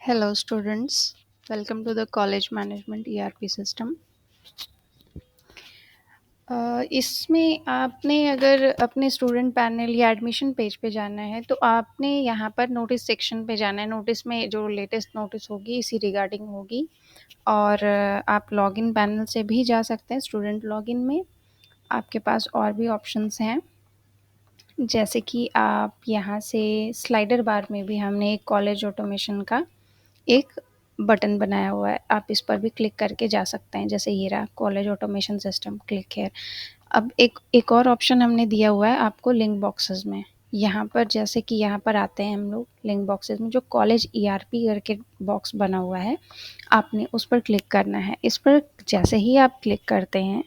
Hello students, welcome to the college management ERP system। इसमें आपने अगर अपने स्टूडेंट पैनल या एडमिशन पेज पे जाना है तो आपने यहाँ पर नोटिस सेक्शन पे जाना है। नोटिस में जो लेटेस्ट नोटिस होगी इसी रिगार्डिंग होगी और आप लॉगिन पैनल से भी जा सकते हैं। स्टूडेंट लॉगिन में आपके पास और भी ऑप्शंस हैं, जैसे कि आप यहाँ से स्लाइडर बार में भी हमने एक कॉलेज ऑटोमेशन का एक बटन बनाया हुआ है, आप इस पर भी क्लिक करके जा सकते हैं। जैसे ये रहा college automation system, click here. अब एक और ऑप्शन हमने दिया हुआ है आपको लिंक बॉक्सेस में। यहाँ पर जैसे कि यहाँ पर आते हैं हम लोग लिंक बॉक्सेस में, जो कॉलेज ईआरपी करके बॉक्स बना हुआ है आपने उस पर क्लिक करना है। इस पर जैसे ही आप क्लिक करते हैं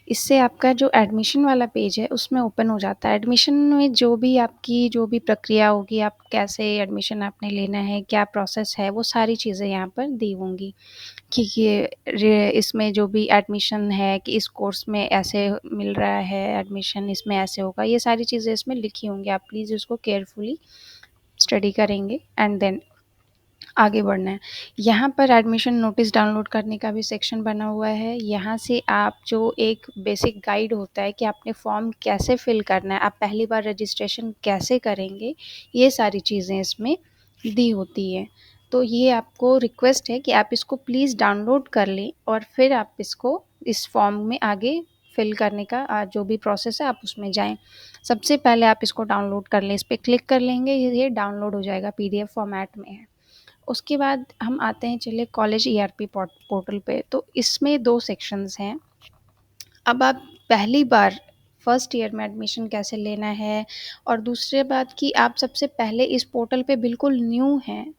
इससे आपका जो एडमिशन वाला पेज है उसमें ओपन हो जाता है। एडमिशन में जो भी प्रक्रिया होगी, आप कैसे एडमिशन आपने लेना है, क्या प्रोसेस है, वो सारी चीज़ें यहाँ पर दी होंगी कि इसमें जो भी एडमिशन है कि इस कोर्स में ऐसे मिल रहा है, एडमिशन इसमें ऐसे होगा, ये सारी चीज़ें इसमें लिखी होंगी। आप प्लीज़ उसको केयरफुली स्टडी करेंगे एंड देन आगे बढ़ना है। यहाँ पर एडमिशन नोटिस डाउनलोड करने का भी सेक्शन बना हुआ है। यहाँ से आप जो एक बेसिक गाइड होता है कि आपने फॉर्म कैसे फिल करना है, आप पहली बार रजिस्ट्रेशन कैसे करेंगे, ये सारी चीज़ें इसमें दी होती है। तो ये आपको रिक्वेस्ट है कि आप इसको प्लीज़ डाउनलोड कर लें और फिर आप इसको इस फॉर्म में आगे फिल करने का जो भी प्रोसेस है आप उसमें जाएँ। सबसे पहले आप इसको डाउनलोड कर लें, इस पे क्लिक कर लेंगे, ये डाउनलोड हो जाएगा, पीडीएफ फॉर्मेट में है। उसके बाद हम आते हैं चलिए कॉलेज ईआरपी पोर्टल पे। तो इसमें 2 सेक्शंस हैं। अब आप पहली बार फर्स्ट ईयर में एडमिशन कैसे लेना है, और दूसरी बात कि आप सबसे पहले इस पोर्टल पे बिल्कुल न्यू हैं,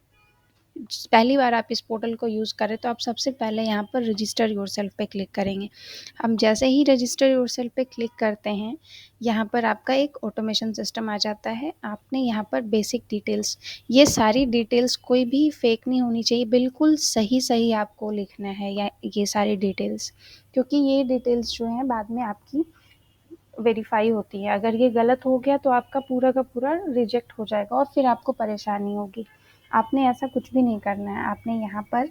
पहली बार आप इस पोर्टल को यूज़ करें, तो आप सबसे पहले यहाँ पर रजिस्टर योरसेल्फ पे क्लिक करेंगे। हम जैसे ही रजिस्टर योरसेल्फ पे क्लिक करते हैं, यहाँ पर आपका एक ऑटोमेशन सिस्टम आ जाता है। आपने यहाँ पर बेसिक डिटेल्स, ये सारी डिटेल्स कोई भी फेक नहीं होनी चाहिए, बिल्कुल सही आपको लिखना है या ये सारी डिटेल्स, क्योंकि ये डिटेल्स जो हैं बाद में आपकी वेरीफाई होती है। अगर ये गलत हो गया तो आपका पूरा का पूरा रिजेक्ट हो जाएगा और फिर आपको परेशानी होगी। आपने ऐसा कुछ भी नहीं करना है। आपने यहाँ पर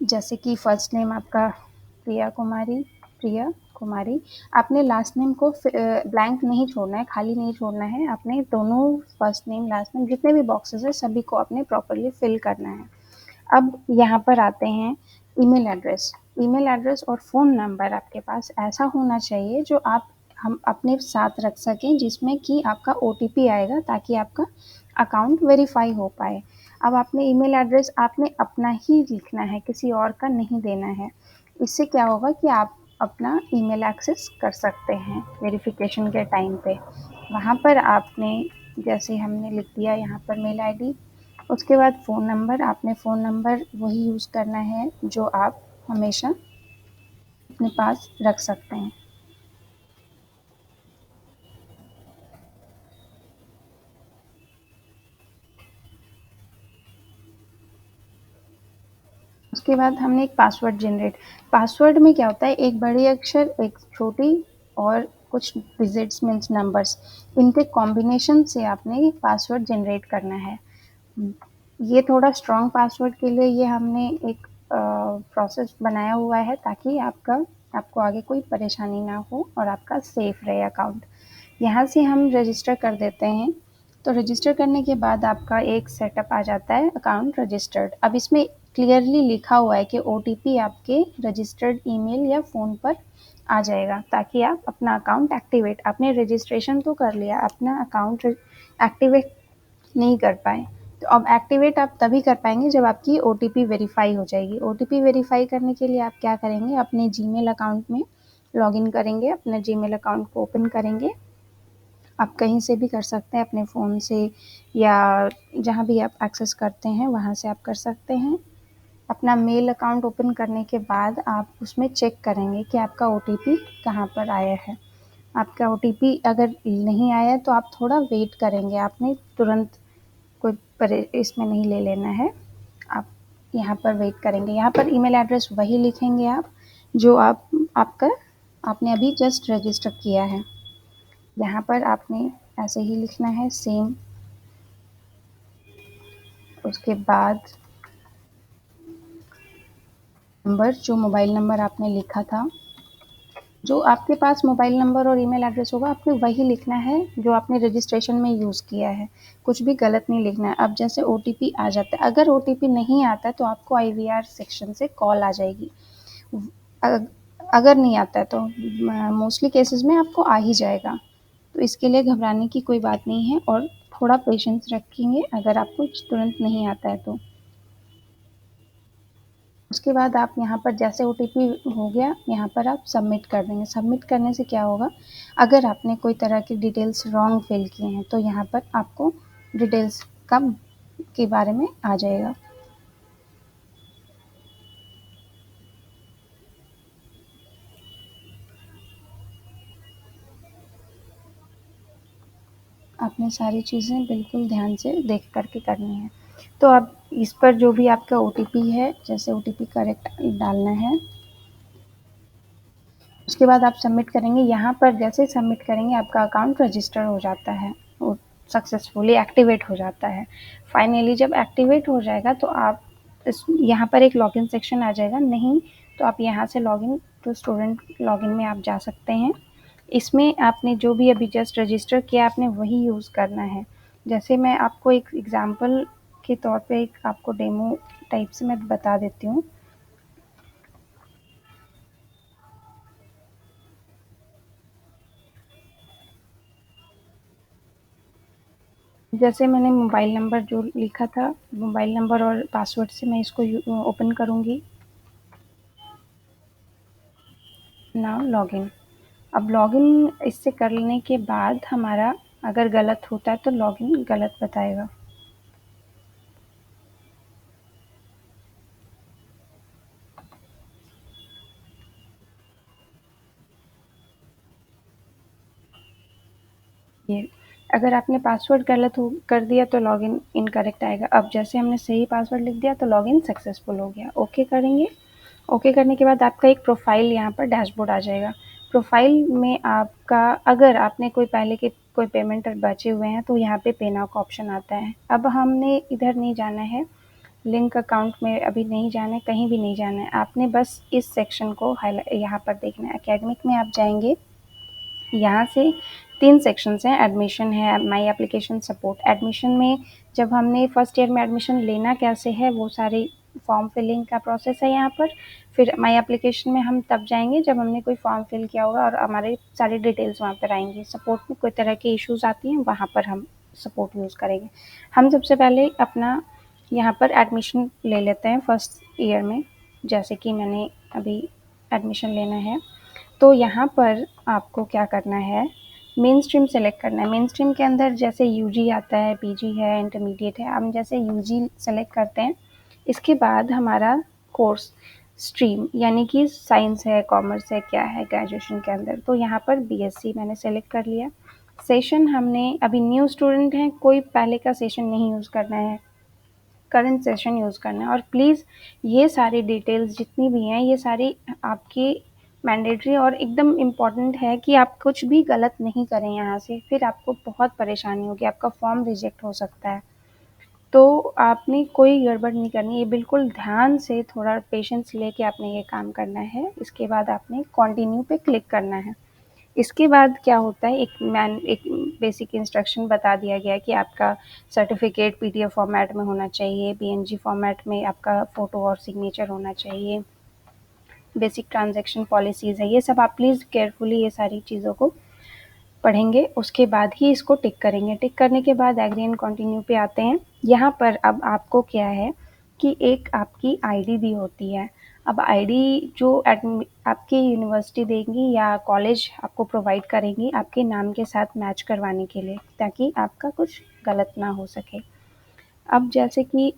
जैसे कि फर्स्ट नेम आपका प्रिया कुमारी, आपने लास्ट नेम को ब्लैंक नहीं छोड़ना है, खाली नहीं छोड़ना है। आपने दोनों फर्स्ट नेम लास्ट नेम जितने भी बॉक्सेस हैं सभी को आपने प्रॉपर्ली फिल करना है। अब यहाँ पर आते हैं ईमेल एड्रेस। ईमेल एड्रेस और फ़ोन नंबर आपके पास ऐसा होना चाहिए जो आप हम अपने साथ रख सकें, जिसमें कि आपका ओटीपी आएगा ताकि आपका अकाउंट वेरीफाई हो पाए। अब आपने ईमेल एड्रेस आपने अपना ही लिखना है, किसी और का नहीं देना है। इससे क्या होगा कि आप अपना ईमेल एक्सेस कर सकते हैं वेरिफिकेशन के टाइम पे। वहाँ पर आपने जैसे हमने लिख दिया यहाँ पर मेल आईडी, उसके बाद फ़ोन नंबर, आपने फ़ोन नंबर वही यूज़ करना है जो आप हमेशा अपने पास रख सकते हैं। उसके बाद हमने एक पासवर्ड जनरेट, पासवर्ड में क्या होता है, एक बड़ी अक्षर, एक छोटी और कुछ डिजिट्स मीन्स नंबर्स, इनके कॉम्बिनेशन से आपने पासवर्ड जनरेट करना है। ये थोड़ा स्ट्रॉन्ग पासवर्ड के लिए ये हमने एक प्रोसेस बनाया हुआ है ताकि आपको आगे कोई परेशानी ना हो और आपका सेफ रहे अकाउंट। यहाँ से हम रजिस्टर कर देते हैं। तो रजिस्टर करने के बाद आपका एक सेटअप आ जाता है अकाउंट रजिस्टर्ड। अब इसमें क्लियरली लिखा हुआ है कि ओटीपी आपके रजिस्टर्ड ईमेल या फ़ोन पर आ जाएगा ताकि आप अपना अकाउंट एक्टिवेट, आपने रजिस्ट्रेशन तो कर लिया, अपना अकाउंट एक्टिवेट नहीं कर पाए। तो अब एक्टिवेट आप तभी कर पाएंगे जब आपकी ओटीपी वेरीफाई हो जाएगी। ओटीपी वेरीफाई करने के लिए आप क्या करेंगे, अपने जीमेल अकाउंट में लॉगिन करेंगे, अपने जीमेल अकाउंट को ओपन करेंगे। आप कहीं से भी कर सकते हैं, अपने फ़ोन से या जहाँ भी आप एक्सेस करते हैं वहाँ से आप कर सकते हैं। अपना मेल अकाउंट ओपन करने के बाद आप उसमें चेक करेंगे कि आपका ओटीपी कहाँ पर आया है। आपका ओटीपी अगर नहीं आया तो आप थोड़ा वेट करेंगे, आपने तुरंत कोई इसमें नहीं ले लेना है। आप यहाँ पर वेट करेंगे। यहाँ पर ईमेल एड्रेस वही लिखेंगे आप जो आपने अभी जस्ट रजिस्टर किया है। यहाँ पर आपने ऐसे ही लिखना है सेम। उसके बाद नंबर, जो मोबाइल नंबर आपने लिखा था, जो आपके पास मोबाइल नंबर और ईमेल एड्रेस होगा, आपको वही लिखना है जो आपने रजिस्ट्रेशन में यूज़ किया है। कुछ भी गलत नहीं लिखना है। अब जैसे ओटीपी आ जाता है, अगर ओटीपी नहीं आता है तो आपको आईवीआर सेक्शन से कॉल आ जाएगी। अग अगर नहीं आता है तो मोस्टली केसेज़ में आपको आ ही जाएगा। तो इसके लिए घबराने की कोई बात नहीं है और थोड़ा पेशेंस रखेंगे अगर आपको तुरंत नहीं आता है तो। उसके बाद आप यहाँ पर जैसे ओटीपी हो गया, यहाँ पर आप सबमिट कर देंगे। सबमिट करने से क्या होगा, अगर आपने कोई तरह की डिटेल्स रॉन्ग फिल किए हैं तो यहाँ पर आपको डिटेल्स का के बारे में आ जाएगा। आपने सारी चीज़ें बिल्कुल ध्यान से देख कर के करनी है। तो अब इस पर जो भी आपका ओटीपी है, जैसे ओटीपी करेक्ट डालना है, उसके बाद आप सबमिट करेंगे। यहाँ पर जैसे ही सबमिट करेंगे आपका अकाउंट रजिस्टर हो जाता है, वो सक्सेसफुली एक्टिवेट हो जाता है। फाइनली जब एक्टिवेट हो जाएगा तो आप इस यहाँ पर एक लॉगिन सेक्शन आ जाएगा, नहीं तो आप यहाँ से लॉगिन टू स्टूडेंट लॉगिन में आप जा सकते हैं। इसमें आपने जो भी अभी जस्ट रजिस्टर किया आपने वही यूज़ करना है। जैसे मैं आपको एक एग्ज़ाम्पल के तौर पे एक आपको डेमो टाइप से मैं बता देती हूँ। जैसे मैंने मोबाइल नंबर जो लिखा था, मोबाइल नंबर और पासवर्ड से मैं इसको ओपन करूँगी। Now login. अब लॉगिन इससे कर लेने के बाद हमारा अगर गलत होता है तो लॉगिन गलत बताएगा। ये अगर आपने पासवर्ड गलत हो कर दिया तो लॉगिन इनकरेक्ट आएगा। अब जैसे हमने सही पासवर्ड लिख दिया तो लॉगिन सक्सेसफुल हो गया। ओके करेंगे। ओके करने के बाद आपका एक प्रोफाइल यहाँ पर डैशबोर्ड आ जाएगा। प्रोफाइल में आपका अगर आपने कोई पहले के कोई पेमेंट बचे हुए हैं तो यहाँ पे पे नाउ का ऑप्शन आता है। अब हमने इधर नहीं जाना है, लिंक अकाउंट में अभी नहीं जाना है, कहीं भी नहीं जाना है। आपने बस इस सेक्शन को हाईलाइट यहाँ पर देखना है। एकेडमिक में आप जाएंगे, यहाँ से 3 सेक्शंस हैं, एडमिशन है, माई एप्लीकेशन, सपोर्ट। एडमिशन में जब हमने फर्स्ट ईयर में एडमिशन लेना कैसे है वो सारी फॉर्म फिलिंग का प्रोसेस है यहाँ पर। फिर माई एप्लीकेशन में हम तब जाएंगे जब हमने कोई फॉर्म फिल किया होगा और हमारे सारी डिटेल्स वहाँ पर आएंगी। सपोर्ट में कोई तरह की इश्यूज आती हैं, वहाँ पर हम सपोर्ट यूज़ करेंगे। हम सबसे पहले अपना यहाँ पर एडमिशन ले लेते हैं फर्स्ट ईयर में, जैसे कि मैंने अभी एडमिशन लेना है। तो यहाँ पर आपको क्या करना है, मेन स्ट्रीम सेलेक्ट करना है। मेन स्ट्रीम के अंदर जैसे यूजी आता है, पीजी है, इंटरमीडिएट है। हम जैसे यूजी सेलेक्ट करते हैं, इसके बाद हमारा कोर्स स्ट्रीम यानी कि साइंस है, कॉमर्स है, क्या है ग्रेजुएशन के अंदर, तो यहाँ पर बीएससी मैंने सेलेक्ट कर लिया। सेशन हमने अभी न्यू स्टूडेंट हैं, कोई पहले का सेशन नहीं यूज़ करना है, करंट सेशन यूज़ करना है। और प्लीज़ ये सारी डिटेल्स जितनी भी हैं ये सारी आपकी मैंडेटरी और एकदम इम्पॉर्टेंट है कि आप कुछ भी गलत नहीं करें यहाँ से, फिर आपको बहुत परेशानी होगी, आपका फॉर्म रिजेक्ट हो सकता है। तो आपने कोई गड़बड़ नहीं करनी, ये बिल्कुल ध्यान से थोड़ा पेशेंस लेके आपने ये काम करना है। इसके बाद आपने कंटिन्यू पे क्लिक करना है। इसके बाद क्या होता है, एक बेसिक इंस्ट्रक्शन बता दिया गया है कि आपका सर्टिफिकेट पीडीएफ फॉर्मेट में होना चाहिए, पीएनजी फॉर्मेट में आपका फ़ोटो और सिग्नेचर होना चाहिए। बेसिक ट्रांज़ैक्शन पॉलिसीज़ है, ये सब आप प्लीज़ केयरफुली ये सारी चीज़ों को पढ़ेंगे, उसके बाद ही इसको टिक करेंगे। टिक करने के बाद एग्री एंड कंटिन्यू पे आते हैं। यहाँ पर अब आपको क्या है कि एक आपकी आईडी भी होती है। अब आईडी जो आपकी यूनिवर्सिटी देंगी या कॉलेज आपको प्रोवाइड करेंगी आपके नाम के साथ मैच करवाने के लिए, ताकि आपका कुछ गलत ना हो सके। अब जैसे कि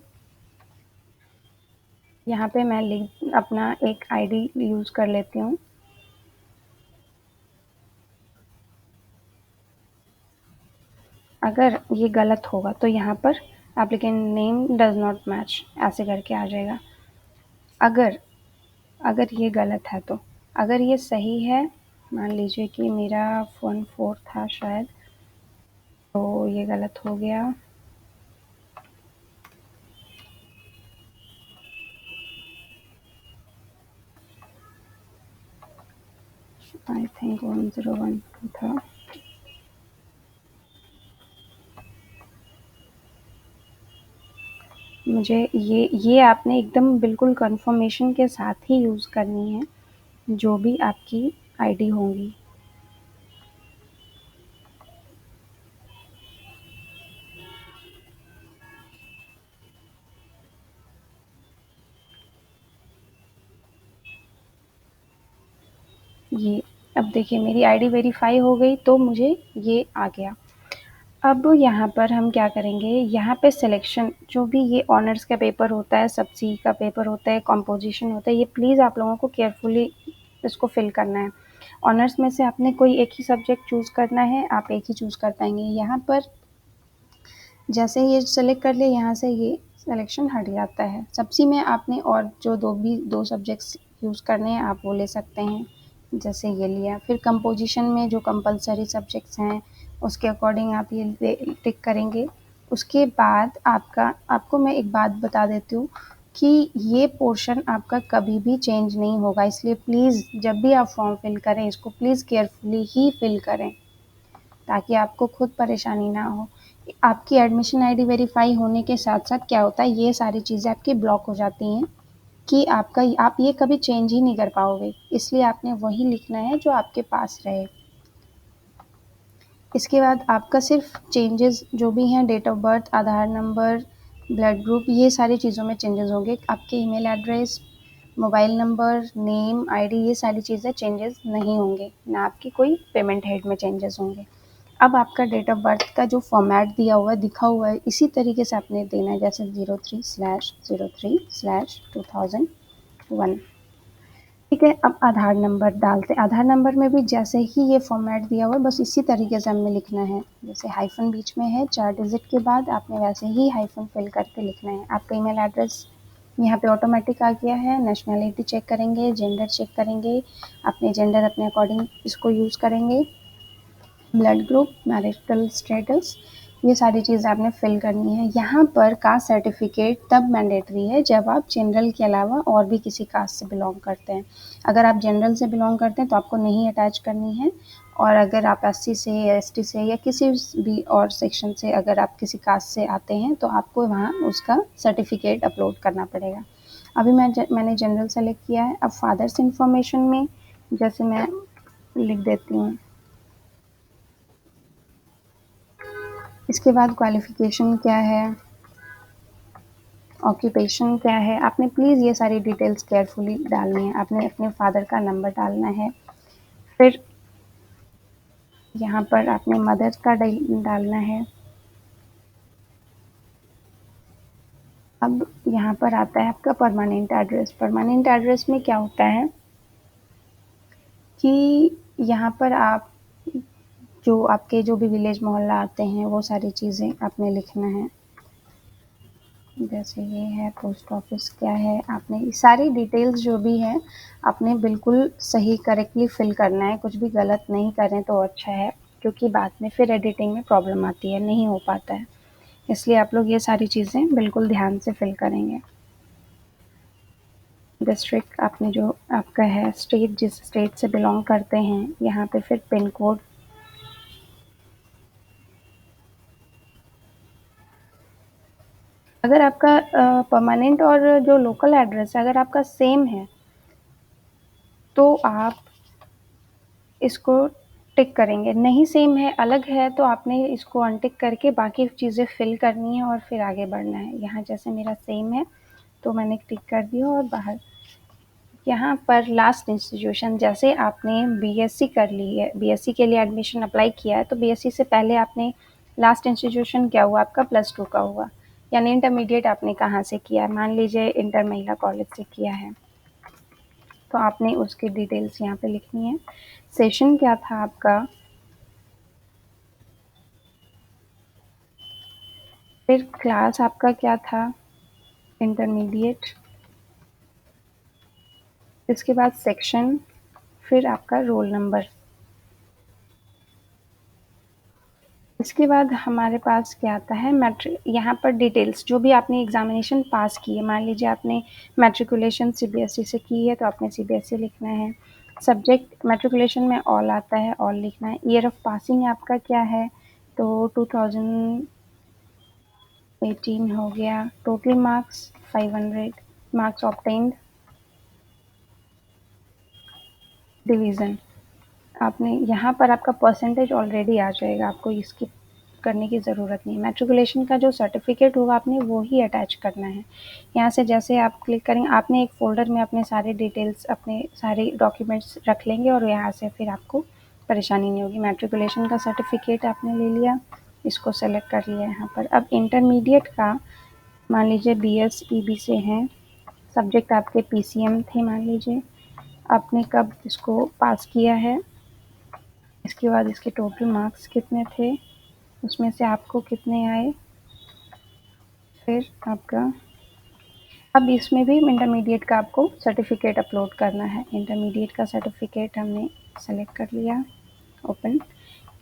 यहाँ पे मैं लिंक अपना एक आईडी यूज़ कर लेती हूँ। अगर ये गलत होगा तो यहाँ पर applicant name does not match ऐसे करके आ जाएगा। अगर अगर ये गलत है तो, अगर ये सही है, मान लीजिए कि मेरा 14 था शायद, तो ये गलत हो गया। आई थिंक 101 था। मुझे ये आपने एकदम बिल्कुल कन्फर्मेशन के साथ ही यूज़ करनी है, जो भी आपकी आईडी होंगी। ये अब देखिए मेरी आईडी वेरीफ़ाई हो गई तो मुझे ये आ गया। अब यहाँ पर हम क्या करेंगे, यहाँ पे सिलेक्शन जो भी ये ऑनर्स का पेपर होता है, सब्जी का पेपर होता है, कंपोजिशन होता है, ये प्लीज़ आप लोगों को केयरफुली इसको फिल करना है। ऑनर्स में से आपने कोई एक ही सब्जेक्ट चूज़ करना है, आप एक ही चूज़ कर पाएँगे। यहाँ पर जैसे ये सेलेक्ट कर लिया, यहाँ से ये सिलेक्शन हट जाता है। सब्जी में आपने और जो 2 सब्जेक्ट्स यूज़ करने हैं, आप वो ले सकते हैं, जैसे ये लिया। फिर कंपोजिशन में जो कंपल्सरी सब्जेक्ट्स हैं, उसके अकॉर्डिंग आप ये टिक करेंगे। उसके बाद आपको मैं एक बात बता देती हूँ कि ये पोर्शन आपका कभी भी चेंज नहीं होगा, इसलिए प्लीज़ जब भी आप फॉर्म फिल करें, इसको प्लीज़ केयरफुली ही फिल करें, ताकि आपको खुद परेशानी ना हो। आपकी एडमिशन आईडी वेरीफाई होने के साथ-साथ क्या होता है, ये सारी चीज़ें आपकी ब्लॉक हो जाती हैं कि आप ये कभी चेंज ही नहीं कर पाओगे। इसलिए आपने वही लिखना है जो आपके पास रहे। इसके बाद आपका सिर्फ चेंजेस जो भी हैं, date of birth, Aadhaar number, blood group, ये सारी चीज़ों में चेंजेस होंगे। आपके email address, mobile number, name, ID, ये सारी चीज़ें चेंजेस नहीं होंगे, ना आपकी कोई पेमेंट हेड में चेंजेस होंगे। अब आपका डेट ऑफ बर्थ का जो फॉर्मेट दिया हुआ है, दिखा हुआ है, इसी तरीके से आपने देना है, जैसे 03/03/2001। ठीक है, अब आधार नंबर डालते हैं। आधार नंबर में भी जैसे ही ये फॉर्मेट दिया हुआ है, बस इसी तरीके से हमें लिखना है। जैसे हाइफ़न बीच में है 4 डिजिट के बाद, आपने वैसे ही हाइफ़न फिल करके लिखना है। आपका ईमेल एड्रेस यहाँ पे ऑटोमेटिक आ गया है। नेशनैलिटी चेक करेंगे, जेंडर चेक करेंगे, अपने जेंडर अपने अकॉर्डिंग इसको यूज़ करेंगे। ब्लड ग्रुप, मैरिटल स्टेटस, ये सारी चीज़ आपने फिल करनी है। यहाँ पर कास्ट सर्टिफिकेट तब मैंडेटरी है जब आप जनरल के अलावा और भी किसी कास्ट से बिलोंग करते हैं। अगर आप जनरल से बिलोंग करते हैं तो आपको नहीं अटैच करनी है, और अगर आप एससी से या एसटी से या किसी भी और सेक्शन से अगर आप किसी कास्ट से आते हैं तो आपको वहाँ उसका सर्टिफिकेट अपलोड करना पड़ेगा। अभी मैंने जनरल सेलेक्ट किया है। अब फादर्स इन्फॉर्मेशन में जैसे मैं लिख देती हूँ, इसके बाद क्वालिफ़िकेशन क्या है, ऑक्यूपेशन क्या है, आपने प्लीज़ ये सारी डिटेल्स केयरफुली डालनी है। आपने अपने फ़ादर का नंबर डालना है। फिर यहाँ पर आपने मदर का डालना है। अब यहाँ पर आता है आपका परमानेंट एड्रेस। परमानेंट एड्रेस में क्या होता है कि यहाँ पर आप जो आपके जो भी विलेज मोहल्ला आते हैं, वो सारी चीज़ें आपने लिखना है। जैसे ये है पोस्ट ऑफिस क्या है, आपने सारी डिटेल्स जो भी है आपने बिल्कुल सही करेक्टली फिल करना है। कुछ भी गलत नहीं करें तो अच्छा है, क्योंकि बाद में फिर एडिटिंग में प्रॉब्लम आती है, नहीं हो पाता है। इसलिए आप लोग ये सारी चीज़ें बिल्कुल ध्यान से फिल करेंगे। डिस्ट्रिक्ट आपने जो आपका है, स्टेट जिस स्टेट से बिलोंग करते हैं, यहाँ पे फिर पिन कोड, अगर आपका परमानेंट और जो लोकल एड्रेस है अगर आपका सेम है तो आप इसको टिक करेंगे। नहीं सेम है, अलग है, तो आपने इसको अनटिक करके बाकी चीज़ें फिल करनी है और फिर आगे बढ़ना है। यहाँ जैसे मेरा सेम है तो मैंने टिक कर दिया और बाहर। यहाँ पर लास्ट इंस्टीट्यूशन, जैसे आपने बीएससी कर ली है, बीएससी के लिए एडमिशन अप्लाई किया है, तो बीएससी से पहले आपने लास्ट इंस्टीट्यूशन क्या हुआ आपका, +2 का हुआ, यानी इंटरमीडिएट आपने कहाँ से किया है। मान लीजिए इंटर महिला कॉलेज से किया है, तो आपने उसकी डिटेल्स यहाँ पे लिखनी है। सेशन क्या था आपका, फिर क्लास आपका क्या था, इंटरमीडिएट, इसके बाद सेक्शन, फिर आपका रोल नंबर। इसके बाद हमारे पास क्या आता है, मैट्रिक, यहाँ पर डिटेल्स जो भी आपने एग्ज़ामिनेशन पास की है, मान लीजिए आपने मैट्रिकुलेशन सीबीएसई से की है तो आपने सीबीएसई लिखना है। सब्जेक्ट मैट्रिकुलेशन में ऑल आता है, ऑल लिखना है। ईयर ऑफ पासिंग आपका क्या है, तो 2018 हो गया। Total marks 500, marks obtained, division. आपने यहाँ पर आपका परसेंटेज ऑलरेडी आ जाएगा, आपको इसकी करने की ज़रूरत नहीं। मैट्रिकुलेशन का जो सर्टिफिकेट होगा आपने वो ही अटैच करना है। यहाँ से जैसे आप क्लिक करेंगे, आपने एक फ़ोल्डर में अपने सारे डिटेल्स, अपने सारे डॉक्यूमेंट्स रख लेंगे और यहाँ से फिर आपको परेशानी नहीं होगी। मैट्रिकुलेशन का सर्टिफिकेट आपने ले लिया, इसको सेलेक्ट कर लिया यहाँ पर। अब इंटरमीडिएट का मान लीजिए BS EB से हैं, सब्जेक्ट आपके PCM थे मान लीजिए, आपने कब इसको पास किया है, इसके बाद इसके टोटल मार्क्स कितने थे, उसमें से आपको कितने आए, फिर आपका अब इसमें भी इंटरमीडिएट का आपको सर्टिफिकेट अपलोड करना है। इंटरमीडिएट का सर्टिफिकेट हमने सेलेक्ट कर लिया, ओपन।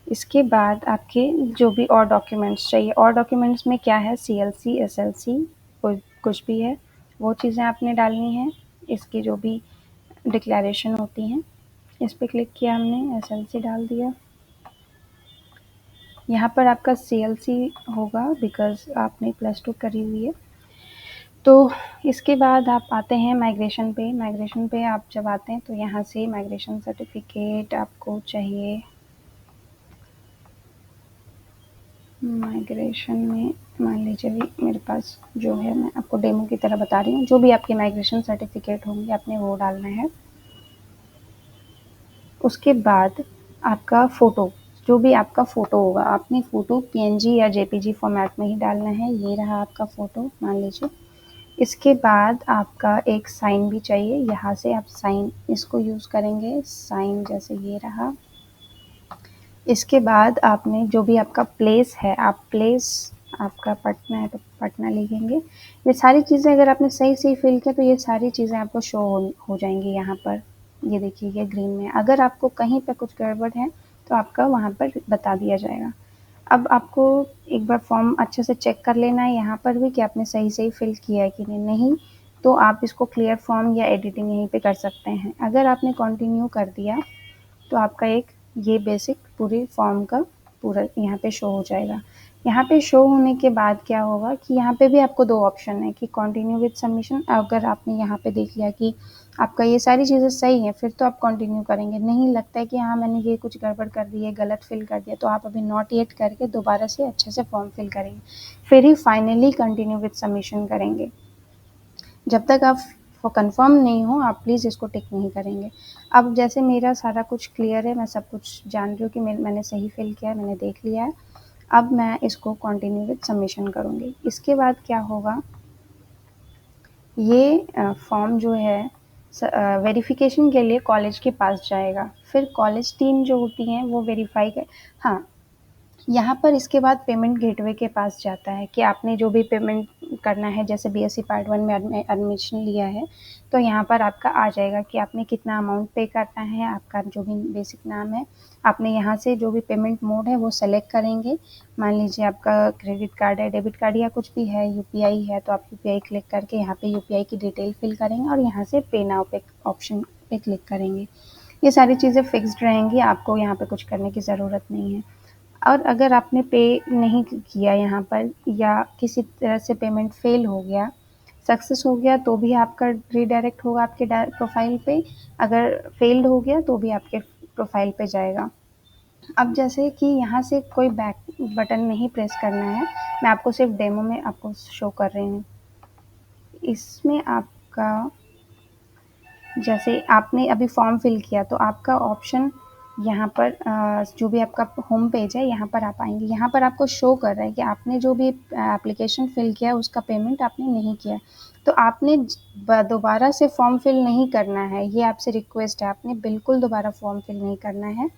इसके बाद आपके जो भी और डॉक्यूमेंट्स चाहिए, और डॉक्यूमेंट्स में क्या है, CLC SLC कोई कुछ भी है वो चीज़ें आपने डालनी है। इसकी जो भी डिक्लेरेशन होती हैं, इस पर क्लिक किया हमने, SLC डाल दिया। यहाँ पर आपका CLC होगा बिकॉज़ आपने +2 करी हुई है। तो इसके बाद आप आते हैं माइग्रेशन पे। माइग्रेशन पे आप जब आते हैं तो यहाँ से माइग्रेशन सर्टिफिकेट आपको चाहिए। माइग्रेशन में मान लीजिए भी मेरे पास जो है, मैं आपको डेमो की तरह बता रही हूँ, जो भी आपके माइग्रेशन सर्टिफिकेट होंगे आपने वो डालना है। उसके बाद आपका फ़ोटो, जो भी आपका फ़ोटो होगा, आपने फ़ोटो PNG या JPG फॉर्मेट में ही डालना है। ये रहा आपका फ़ोटो मान लीजिए। इसके बाद आपका एक साइन भी चाहिए, यहाँ से आप साइन इसको यूज़ करेंगे, साइन जैसे ये रहा। इसके बाद आपने जो भी आपका प्लेस है, आप प्लेस आपका पटना है तो पटना लिखेंगे। ये सारी चीज़ें अगर आपने सही फिल किया तो ये सारी चीज़ें आपको शो हो जाएंगी यहाँ पर। ये देखिए ये ग्रीन में। अगर आपको कहीं पे कुछ गड़बड़ है तो आपका वहाँ पर बता दिया जाएगा। अब आपको एक बार फॉर्म अच्छे से चेक कर लेना है यहाँ पर भी कि आपने सही फिल किया है कि नहीं, तो आप इसको क्लियर फॉर्म या एडिटिंग यहीं पे कर सकते हैं। अगर आपने कंटिन्यू कर दिया तो आपका एक ये बेसिक पूरी फॉर्म का पूरा यहाँ पे शो हो जाएगा। यहाँ पे शो होने के बाद क्या होगा कि यहाँ पे भी आपको 2 ऑप्शन है कि कंटिन्यू विद सबमिशन। अगर आपने यहाँ पे देख लिया कि आपका ये सारी चीज़ें सही हैं, फिर तो आप कंटिन्यू करेंगे। नहीं लगता है कि हाँ मैंने ये कुछ गड़बड़ कर दी है, गलत फिल कर दिया, तो आप अभी नॉट येट करके दोबारा से अच्छे से फॉर्म फिल करेंगे, फिर ही फाइनली कंटिन्यू विद सबमिशन करेंगे। जब तक आप कंफर्म नहीं हो आप प्लीज़ इसको टिक नहीं करेंगे। अब जैसे मेरा सारा कुछ क्लियर है, मैं सब कुछ जान रही हूँ कि मैंने सही फिल किया है, मैंने देख लिया है। अब मैं इसको कंटिन्यू विद सबमिशन करूँगी। इसके बाद क्या होगा, ये फॉर्म जो है वेरिफिकेशन के लिए कॉलेज के पास जाएगा। फिर कॉलेज टीम जो होती हैं वो वेरीफाई कर, हाँ, यहाँ पर इसके बाद पेमेंट गेटवे के पास जाता है कि आपने जो भी पेमेंट करना है। जैसे BSc पार्ट 1 में एडमिशन लिया है तो यहाँ पर आपका आ जाएगा कि आपने कितना अमाउंट पे करना है, आपका जो भी बेसिक नाम है। आपने यहाँ से जो भी पेमेंट मोड है वो सेलेक्ट करेंगे। मान लीजिए आपका क्रेडिट कार्ड है, डेबिट कार्ड या कुछ भी है, UPI है तो आप UPI क्लिक करके यहाँ पे UPI की डिटेल फिल करेंगे और यहाँ से पे नाउ पे ऑप्शन पे क्लिक करेंगे। ये सारी चीज़ें फिक्स्ड रहेंगी, आपको यहाँ पे कुछ करने की ज़रूरत नहीं है। और अगर आपने पे नहीं किया यहाँ पर या किसी तरह से पेमेंट फेल हो गया, सक्सेस हो गया तो भी आपका रीडायरेक्ट होगा आपके प्रोफाइल पे, अगर फेल्ड हो गया तो भी आपके प्रोफाइल पे जाएगा। अब जैसे कि यहाँ से कोई बैक बटन नहीं प्रेस करना है, मैं आपको सिर्फ डेमो में आपको शो कर रही हूँ। इसमें आपका जैसे आपने अभी फॉर्म फिल किया तो आपका ऑप्शन यहाँ पर जो भी आपका होम पेज है यहाँ पर आप आएंगे। यहाँ पर आपको शो कर रहा है कि आपने जो भी एप्लीकेशन फिल किया उसका पेमेंट आपने नहीं किया, तो आपने दोबारा से फॉर्म फिल नहीं करना है। ये आपसे रिक्वेस्ट है, आपने बिल्कुल दोबारा फॉर्म फिल नहीं करना है।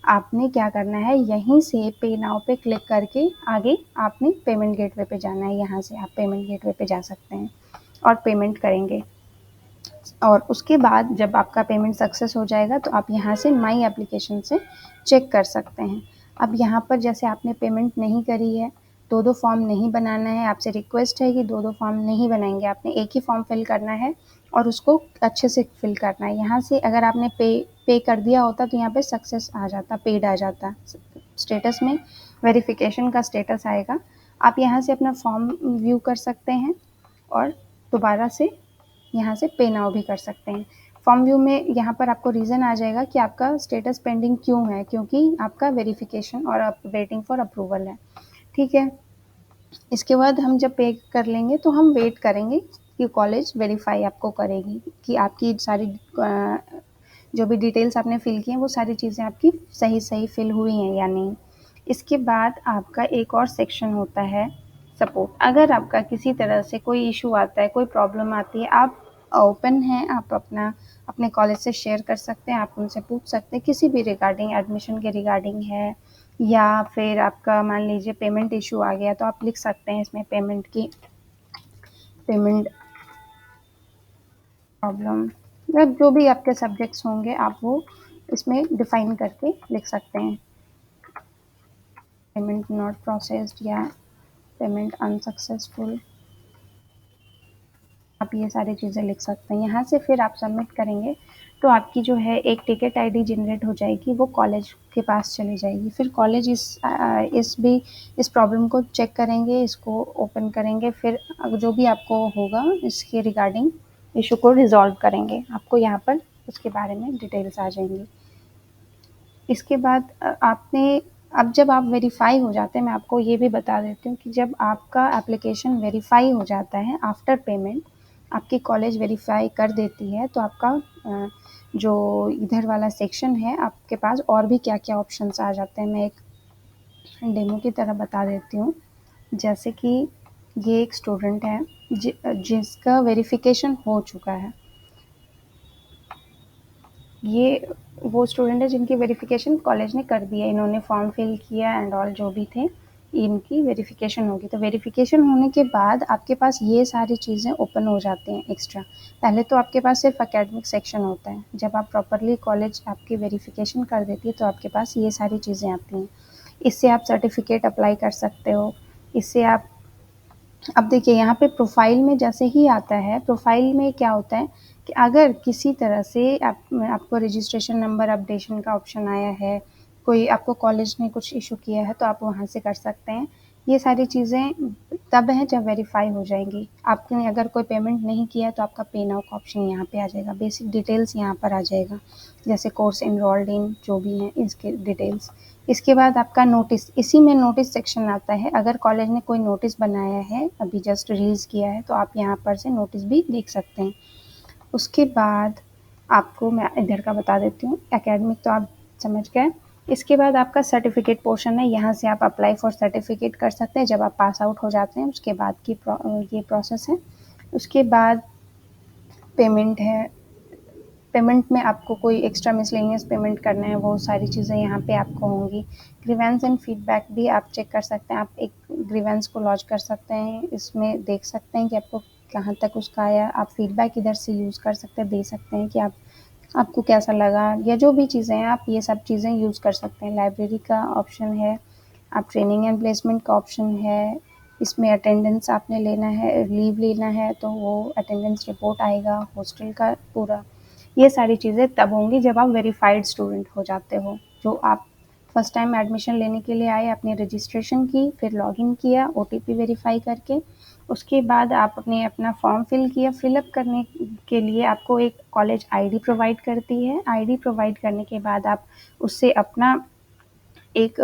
आपने क्या करना है, यहीं से पे नाउ पे क्लिक करके आगे आपने पेमेंट गेटवे पे जाना है। यहाँ से आप पेमेंट गेटवे पे जा सकते हैं और पेमेंट करेंगे। और उसके बाद जब आपका पेमेंट सक्सेस हो जाएगा तो आप यहाँ से माई एप्लीकेशन से चेक कर सकते हैं। अब यहाँ पर जैसे आपने पेमेंट नहीं करी है, 2-2 फॉर्म नहीं बनाना है, आपसे रिक्वेस्ट है कि 2-2 फॉर्म नहीं बनाएंगे, आपने एक ही फॉर्म फिल करना है और उसको अच्छे से फिल करना है। यहाँ से अगर आपने पे पे कर दिया होता तो यहाँ पे सक्सेस आ जाता, पेड आ जाता। स्टेटस में वेरिफिकेशन का स्टेटस आएगा। आप यहाँ से अपना फॉर्म व्यू कर सकते हैं और दोबारा से यहाँ से पे नाउ भी कर सकते हैं। फॉर्म व्यू में यहाँ पर आपको रीज़न आ जाएगा कि आपका स्टेटस पेंडिंग क्यों है, क्योंकि आपका वेरिफिकेशन और आप वेटिंग फॉर अप्रूवल है। ठीक है। इसके बाद हम जब पे कर लेंगे तो हम वेट करेंगे कि कॉलेज वेरीफाई आपको करेगी कि आपकी सारी जो भी डिटेल्स आपने फिल की हैं वो सारी चीज़ें आपकी सही सही फिल हुई हैं या नहीं। इसके बाद आपका एक और सेक्शन होता है सपोर्ट। अगर आपका किसी तरह से कोई इशू आता है, कोई प्रॉब्लम आती है, आप ओपन हैं, आप अपने कॉलेज से शेयर कर सकते हैं, आप उनसे पूछ सकते हैं किसी भी रिगार्डिंग, एडमिशन के रिगार्डिंग है या फिर आपका मान लीजिए पेमेंट इशू आ गया तो आप लिख सकते हैं इसमें पेमेंट प्रॉब्लम या जो भी आपके सब्जेक्ट्स होंगे आप वो इसमें डिफाइन करके लिख सकते हैं। पेमेंट नॉट प्रोसेस्ड या पेमेंट अनसक्सेसफुल, आप ये सारी चीज़ें लिख सकते हैं। यहाँ से फिर आप सबमिट करेंगे तो आपकी जो है एक टिकट आईडी जनरेट हो जाएगी, वो कॉलेज के पास चली जाएगी। फिर कॉलेज इस प्रॉब्लम को चेक करेंगे, इसको ओपन करेंगे, फिर जो भी आपको होगा इसके रिगार्डिंग इशू को रिजॉल्व करेंगे। आपको यहाँ पर उसके बारे में डिटेल्स आ जाएंगी। इसके बाद आपने अब जब आप वेरीफाई हो जाते हैं, मैं आपको ये भी बता देती हूँ कि जब आपका एप्लीकेशन वेरीफाई हो जाता है आफ्टर पेमेंट, आपकी कॉलेज वेरीफाई कर देती है तो आपका जो इधर वाला सेक्शन है आपके पास और भी क्या क्या ऑप्शंस आ जाते हैं, मैं एक डेमो की तरह बता देती हूँ। जैसे कि ये एक स्टूडेंट है जिसका वेरिफिकेशन हो चुका है। ये वो स्टूडेंट है जिनकी वेरिफिकेशन कॉलेज ने कर दी है, इन्होंने फॉर्म फिल किया एंड ऑल जो भी थे, इनकी वेरिफिकेशन होगी। तो वेरिफिकेशन होने के बाद आपके पास ये सारी चीज़ें ओपन हो जाती हैं एक्स्ट्रा। पहले तो आपके पास सिर्फ एकेडमिक सेक्शन होता है, जब आप प्रॉपरली कॉलेज आपकी वेरिफिकेशन कर देती है तो आपके पास ये सारी चीज़ें आती हैं। इससे आप सर्टिफिकेट अप्लाई कर सकते हो, इससे आप अब देखिए यहाँ पे प्रोफाइल में जैसे ही आता है, प्रोफाइल में क्या होता है कि अगर किसी तरह से आपको रजिस्ट्रेशन नंबर अपडेशन का ऑप्शन आया है, कोई आपको कॉलेज ने कुछ इशू किया है तो आप वहाँ से कर सकते हैं। ये सारी चीज़ें तब हैं जब वेरीफाई हो जाएंगी। आपने अगर कोई पेमेंट नहीं किया है तो आपका पे नाउ का ऑप्शन यहाँ पे आ जाएगा, बेसिक डिटेल्स यहाँ पर आ जाएगा, जैसे कोर्स एनरोल्ड इन जो भी हैं इसके डिटेल्स। इसके बाद आपका नोटिस, इसी में नोटिस सेक्शन आता है। अगर कॉलेज ने कोई नोटिस बनाया है, अभी जस्ट रिलीज़ किया है, तो आप यहाँ पर से नोटिस भी देख सकते हैं। उसके बाद आपको मैं इधर का बता देती हूँ, एकेडमिक तो आप समझ गए। इसके बाद आपका सर्टिफिकेट पोर्शन है, यहाँ से आप अप्लाई फॉर सर्टिफिकेट कर सकते हैं जब आप पास आउट हो जाते हैं, उसके बाद की ये प्रोसेस है। उसके बाद पेमेंट है, पेमेंट में आपको कोई एक्स्ट्रा मिसलेनियस पेमेंट करना है, वो सारी चीज़ें यहाँ पे आपको होंगी। ग्रीवेंस एंड फीडबैक भी आप चेक कर सकते हैं, आप एक ग्रीवेंस को लॉन्च कर सकते हैं, इसमें देख सकते हैं कि आपको कहाँ तक उसका आया। आप फीडबैक इधर से यूज़ कर सकते हैं, दे सकते हैं कि आपको कैसा लगा या जो भी चीज़ें हैं, आप ये सब चीज़ें यूज़ कर सकते हैं। लाइब्रेरी का ऑप्शन है, आप ट्रेनिंग एंड प्लेसमेंट का ऑप्शन है, इसमें अटेंडेंस आपने लेना है, लीव लेना है तो वो अटेंडेंस रिपोर्ट आएगा, हॉस्टल का पूरा। ये सारी चीज़ें तब होंगी जब आप वेरीफाइड स्टूडेंट हो जाते हो। जो आप फर्स्ट टाइम एडमिशन लेने के लिए आए, आपने रजिस्ट्रेशन की, फिर लॉगिन किया ओटीपी वेरीफाई करके, उसके बाद आपने अपना फॉर्म फिल किया। फिलअप करने के लिए आपको एक कॉलेज आईडी प्रोवाइड करती है। आईडी प्रोवाइड करने के बाद आप उससे अपना एक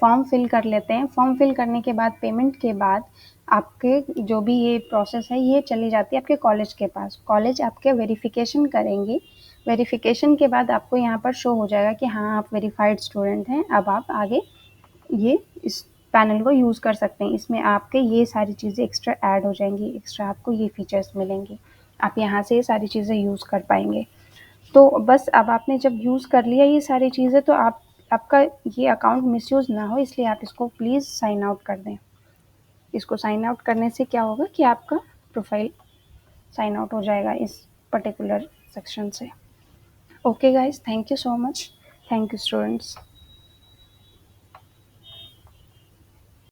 फॉर्म फिल कर लेते हैं। फॉर्म फिल करने के बाद पेमेंट के बाद आपके जो भी ये प्रोसेस है ये चली जाती है आपके कॉलेज के पास। कॉलेज आपके वेरिफिकेशन करेंगे। वेरिफिकेशन के बाद आपको यहाँ पर शो हो जाएगा कि हाँ आप वेरीफाइड स्टूडेंट हैं। अब आप आगे ये इस पैनल को यूज़ कर सकते हैं। इसमें आपके ये सारी चीज़ें एक्स्ट्रा ऐड हो जाएंगी, एक्स्ट्रा आपको ये फीचर्स मिलेंगे। आप यहाँ से ये सारी चीज़ें यूज़ कर पाएंगे। तो बस अब आपने जब यूज़ कर लिया ये सारी चीज़ें तो आपका ये अकाउंट मिसयूज़ ना हो, इसलिए आप इसको प्लीज़ साइन आउट कर दें। इसको साइन आउट करने से क्या होगा कि आपका प्रोफाइल साइन आउट हो जाएगा इस पर्टिकुलर सेक्शन से। Okay guys, thank you so much. Thank you students.